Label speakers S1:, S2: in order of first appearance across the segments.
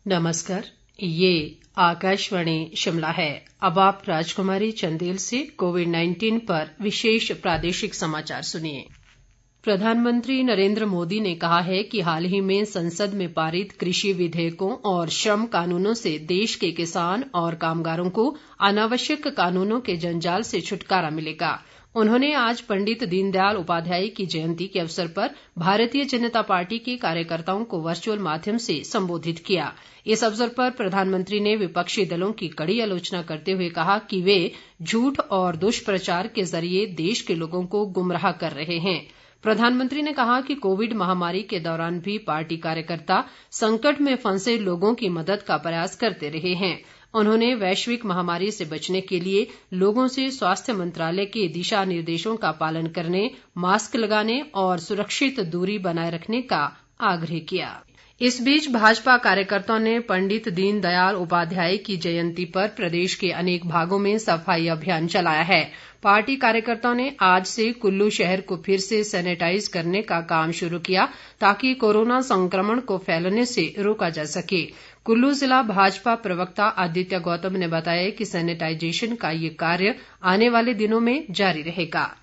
S1: नमस्कार, ये आकाशवाणी शिमला है। अब आप राजकुमारी चंदेल से कोविड-19 पर विशेष प्रादेशिक समाचार सुनिए। प्रधानमंत्री नरेंद्र मोदी ने कहा है कि हाल ही में संसद में पारित कृषि विधेयकों और श्रम कानूनों से देश के किसान और कामगारों को अनावश्यक कानूनों के जंजाल से छुटकारा मिलेगा। उन्होंने आज पंडित दीनदयाल उपाध्याय की जयंती के अवसर पर भारतीय जनता पार्टी के कार्यकर्ताओं को वर्चुअल माध्यम से संबोधित किया। इस अवसर पर प्रधानमंत्री ने विपक्षी दलों की कड़ी आलोचना करते हुए कहा कि वे झूठ और दुष्प्रचार के जरिए देश के लोगों को गुमराह कर रहे हैं। प्रधानमंत्री ने कहा कि कोविड महामारी के दौरान भी पार्टी कार्यकर्ता संकट में फंसे लोगों की मदद का प्रयास करते रहे हैं। उन्होंने वैश्विक महामारी से बचने के लिए लोगों से स्वास्थ्य मंत्रालय के दिशा निर्देशों का पालन करने, मास्क लगाने और सुरक्षित दूरी बनाए रखने का आग्रह किया। इस बीच भाजपा कार्यकर्ताओं ने पंडित दीनदयाल उपाध्याय की जयंती पर प्रदेश के अनेक भागों में सफाई अभियान चलाया है। पार्टी कार्यकर्ताओं ने आज से कुल्लू शहर को फिर से सैनिटाइज करने का काम शुरू किया ताकि कोरोना संक्रमण को फैलने से रोका जा सके। कुल्लू जिला भाजपा प्रवक्ता आदित्य गौतम ने बताया कि सैनिटाइजेशन का ये कार्य आने वाले दिनों में जारी रहेगा।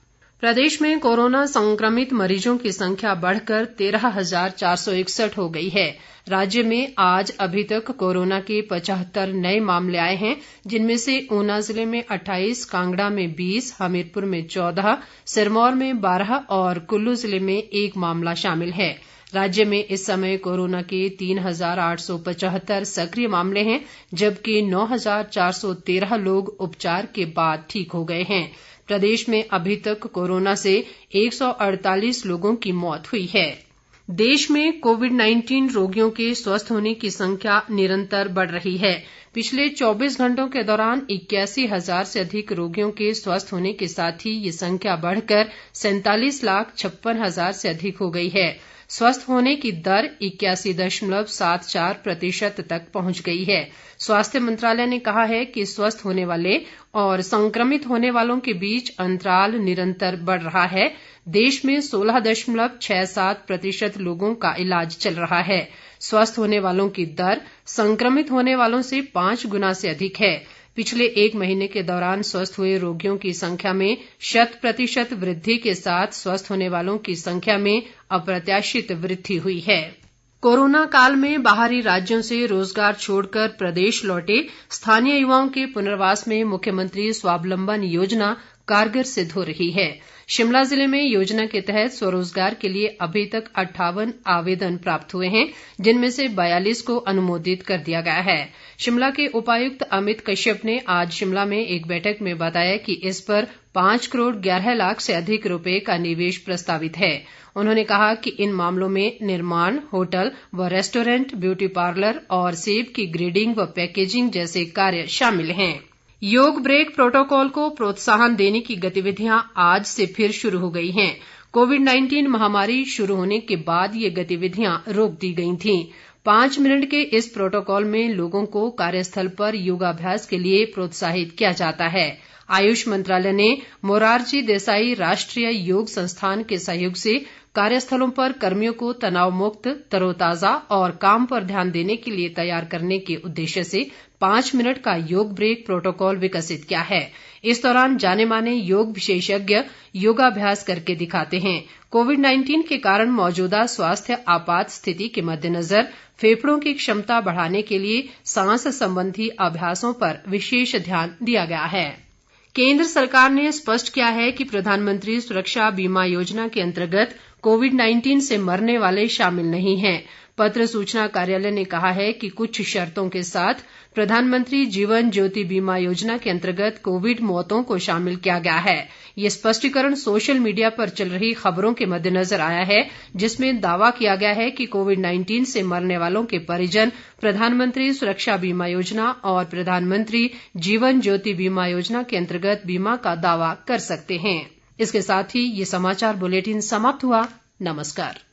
S1: प्रदेश में कोरोना संक्रमित मरीजों की संख्या बढ़कर 13,461 हो गई है। राज्य में आज अभी तक कोरोना के 75 नए मामले आए हैं, जिनमें से ऊना जिले में 28, कांगड़ा में 20, हमीरपुर में 14, सिरमौर में 12 और कुल्लू जिले में 1 मामला शामिल है। राज्य में इस समय कोरोना के 3,875 सक्रिय मामले हैं, जबकि 9,413 लोग उपचार के बाद ठीक हो गए हैं। प्रदेश में अभी तक कोरोना से 148 लोगों की मौत हुई है। देश में कोविड-19 रोगियों के स्वस्थ होने की संख्या निरंतर बढ़ रही है। पिछले 24 घंटों के दौरान 81,000 से अधिक रोगियों के स्वस्थ होने के साथ ही ये संख्या बढ़कर 47,56,000 से अधिक हो गई है। स्वस्थ होने की दर 81.74% तक पहुंच गई है। स्वास्थ्य मंत्रालय ने कहा है कि स्वस्थ होने वाले और संक्रमित होने वालों के बीच अंतराल निरंतर बढ़ रहा है। देश में 16.67% लोगों का इलाज चल रहा है। स्वस्थ होने वालों की दर संक्रमित होने वालों से 5 गुना से अधिक है। पिछले 1 महीने के दौरान स्वस्थ हुए रोगियों की संख्या में 100% वृद्धि के साथ स्वस्थ होने वालों की संख्या में अप्रत्याशित वृद्धि हुई है। कोरोना काल में बाहरी राज्यों से रोजगार छोड़कर प्रदेश लौटे स्थानीय युवाओं के पुनर्वास में मुख्यमंत्री स्वावलंबन योजना कारगर सिद्ध हो रही है। शिमला जिले में योजना के तहत स्वरोजगार के लिए अभी तक 58 आवेदन प्राप्त हुए हैं, जिनमें से 42 को अनुमोदित कर दिया गया है। शिमला के उपायुक्त अमित कश्यप ने आज शिमला में एक बैठक में बताया कि इस पर 5 करोड़ 11 लाख से अधिक रुपए का निवेश प्रस्तावित है। उन्होंने कहा कि इन मामलों में निर्माण, होटल व रेस्टोरेंट, ब्यूटी पार्लर और सेब की ग्रेडिंग व पैकेजिंग जैसे कार्य शामिल हैं। योग ब्रेक प्रोटोकॉल को प्रोत्साहन देने की गतिविधियां आज से फिर शुरू हो गई हैं। कोविड-19 महामारी शुरू होने के बाद ये गतिविधियां रोक दी गई थीं। 5 मिनट के इस प्रोटोकॉल में लोगों को कार्यस्थल पर योगाभ्यास के लिए प्रोत्साहित किया जाता है। आयुष मंत्रालय ने मोरारजी देसाई राष्ट्रीय योग संस्थान के सहयोग से कार्यस्थलों पर कर्मियों को तनाव मुक्त, तरोताजा और काम पर ध्यान देने के लिए तैयार करने के उद्देश्य से 5 मिनट का योग ब्रेक प्रोटोकॉल विकसित किया है। इस दौरान जाने माने योग विशेषज्ञ योगाभ्यास करके दिखाते हैं। कोविड-19 के कारण मौजूदा स्वास्थ्य आपात स्थिति के मद्देनजर फेफड़ों की क्षमता बढ़ाने के लिए सांस संबंधी अभ्यासों पर विशेष ध्यान दिया गया है। केंद्र सरकार ने स्पष्ट किया है कि प्रधानमंत्री सुरक्षा बीमा योजना के अंतर्गत कोविड-19 से मरने वाले शामिल नहीं हैं। पत्र सूचना कार्यालय ने कहा है कि कुछ शर्तों के साथ प्रधानमंत्री जीवन ज्योति बीमा योजना के अंतर्गत कोविड मौतों को शामिल किया गया है। ये स्पष्टीकरण सोशल मीडिया पर चल रही खबरों के मद्देनजर आया है, जिसमें दावा किया गया है कि कोविड-19 से मरने वालों के परिजन प्रधानमंत्री सुरक्षा बीमा योजना और प्रधानमंत्री जीवन ज्योति बीमा योजना के अंतर्गत बीमा का दावा कर सकते हैं। इसके साथ ही ये समाचार बुलेटिन समाप्त हुआ। नमस्कार।